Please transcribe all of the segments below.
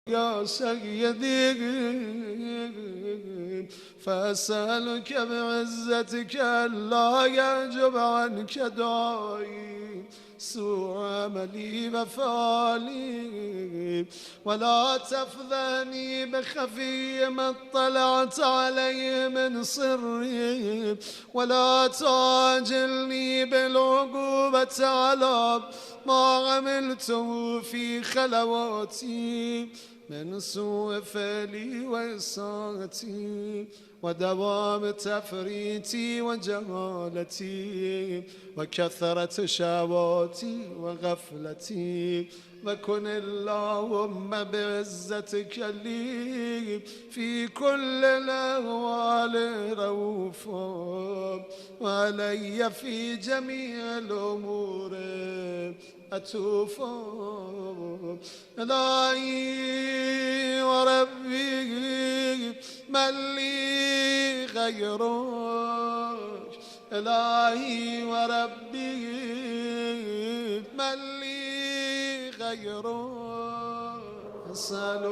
يا سيدي فأسألك بعزتك ألا يعجب عنك داعي سوء عملي وفعلي، ولا تفضحني بخفي ما اطلعت عليه من سري، ولا تعاجلني بالعقوبة على ما عملته في خلواتي من سوء فعلي وإساءتي ودوام تفريطي وجهالتي وكثرة شهواتي وغفلتي. وكن اللهم بعزتك لي في كل الأهوال رؤوفا، وعلي في جميع الأمور أتوفا. إلهي وربي من لي غيرك، إلهي وربي من لي غيرك. أسأل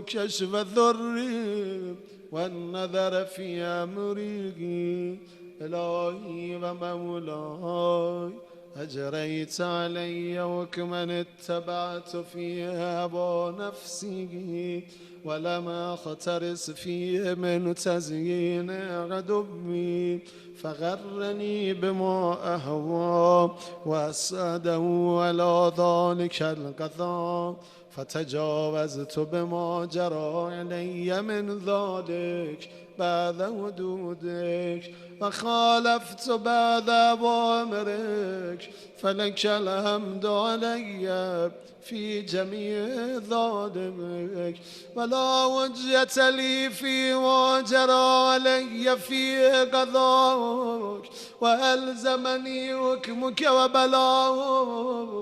كشف الضر والنذر في أمري، إلهي ومولاي أجريت علي حكما اتبعت في هوى نفسي، ولم أخترس فيه من تزيين عدوي، فغرني بما أهوى وأسعده على ذلك القضاء، فتجاوزت بما جرى علي من ذلك بعد حدودك، وخالفت بعد أوامرك، فلك الحمد علي في جميع ذلك. ولا حجة لي في ما جرى علي في قضاءك، وألزمني حكمك وبلاغك،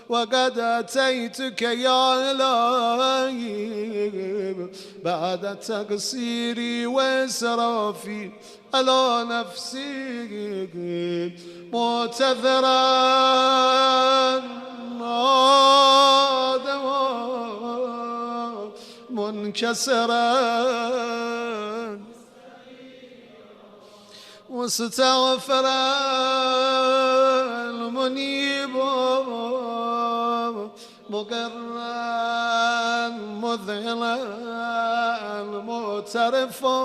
وقد أتيتك يا إلهي بعد تقصيري وإسرافي على نفسي معتذرا نادما منكسرا مستغفرا منيبا مقرا مذعنا معترفا